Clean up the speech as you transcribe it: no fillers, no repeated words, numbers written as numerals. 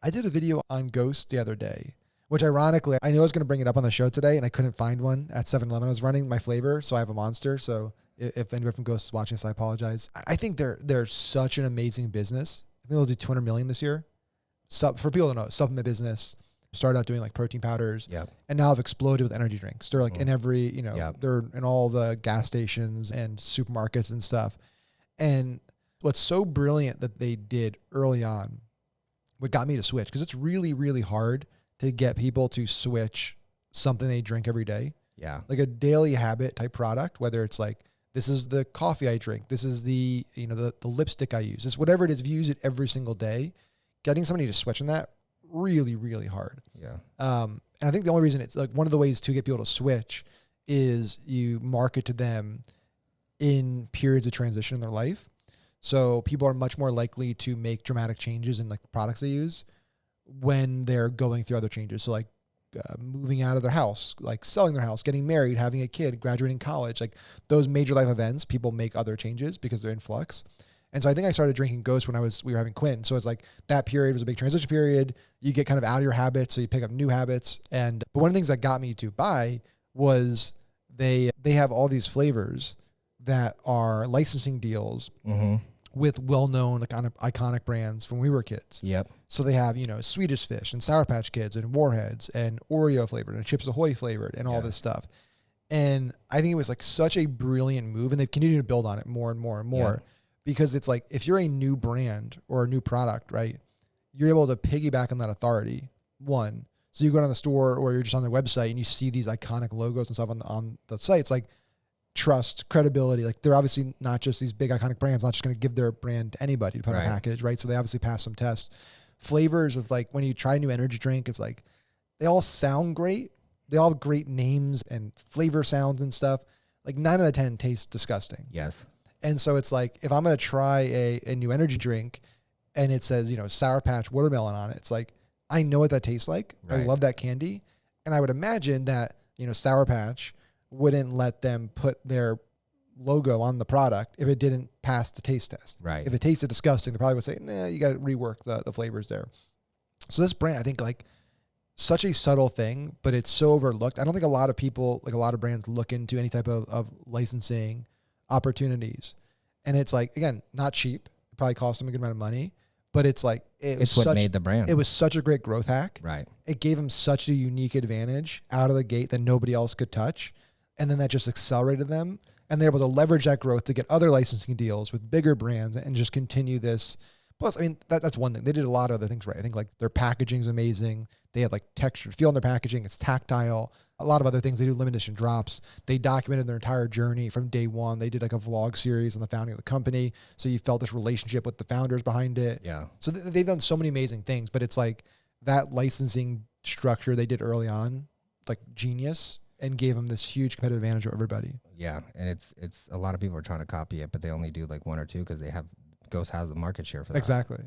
I did a video on Ghost the other day, which ironically, I knew I was going to bring it up on the show today, and I couldn't find one at 7-Eleven. I was running my flavor, so I have a Monster. So if anybody from Ghost is watching this, I apologize. I think they're such an amazing business. I think they'll do 200 million this year. For people to know, supplement business. Started out doing like protein powders, and now have exploded with energy drinks. They're like in every, they're in all the gas stations and supermarkets and stuff. And what's so brilliant that they did early on, what got me to switch, because it's really, really hard to get people to switch something they drink every day. Yeah. Like a daily habit type product, whether it's like, this is the coffee I drink, this is the, the lipstick I use, it's whatever it is, if you use it every single day, getting somebody to switch on that, really, really hard. Yeah. And I think the only reason it's like one of the ways to get people to switch is you market to them in periods of transition in their life. So people are much more likely to make dramatic changes in like the products they use when they're going through other changes. So like moving out of their house, like selling their house, getting married, having a kid, graduating college, like those major life events, people make other changes because they're in flux. And so I think I started drinking Ghost when we were having Quinn. So it's like that period was a big transition period. You get kind of out of your habits, so you pick up new habits. But one of the things that got me to buy was they have all these flavors that are licensing deals with well-known kind of iconic brands from when we were kids. Yep. So they have, Swedish Fish and Sour Patch Kids and Warheads and Oreo flavored and Chips Ahoy flavored and all this stuff. And I think it was like such a brilliant move, and they've continued to build on it more and more and more. Yeah. Because it's like, if you're a new brand or a new product, right, you're able to piggyback on that authority. One, so you go down the store or you're just on their website and you see these iconic logos and stuff on the site. It's like trust, credibility. Like they're obviously not just these big iconic brands, not just going to give their brand to anybody to put on a package, right? So they obviously pass some tests. Flavors is like when you try a new energy drink, it's like they all sound great. They all have great names and flavor sounds and stuff. Like 9 out of 10 tastes disgusting. Yes. And so it's like, if I'm going to try a new energy drink and it says, Sour Patch watermelon on it, it's like, I know what that tastes like. Right. I love that candy. And I would imagine that, Sour Patch wouldn't let them put their logo on the product if it didn't pass the taste test. Right. If it tasted disgusting, they probably would say, nah, you got to rework the flavors there. So this brand, I think like such a subtle thing, but it's so overlooked. I don't think a lot of people, like a lot of brands, look into any type of licensing opportunities. And it's like, again, not cheap. It probably cost them a good amount of money, but it's like, it's what made the brand. It was such a great growth hack. Right. It gave them such a unique advantage out of the gate that nobody else could touch. And then that just accelerated them. And they're able to leverage that growth to get other licensing deals with bigger brands and just continue this. Plus, I mean, that's one thing. They did a lot of other things right. I think like their packaging is amazing. They have like textured feel in their packaging. It's tactile. A lot of other things. They do limited edition drops. They documented their entire journey from day one. They did like a vlog series on the founding of the company. So you felt this relationship with the founders behind it. Yeah. So they've done so many amazing things, but it's like that licensing structure they did early on, like genius, and gave them this huge competitive advantage over everybody. Yeah. And it's a lot of people are trying to copy it, but they only do like one or two because Ghost has the market share for that. Exactly.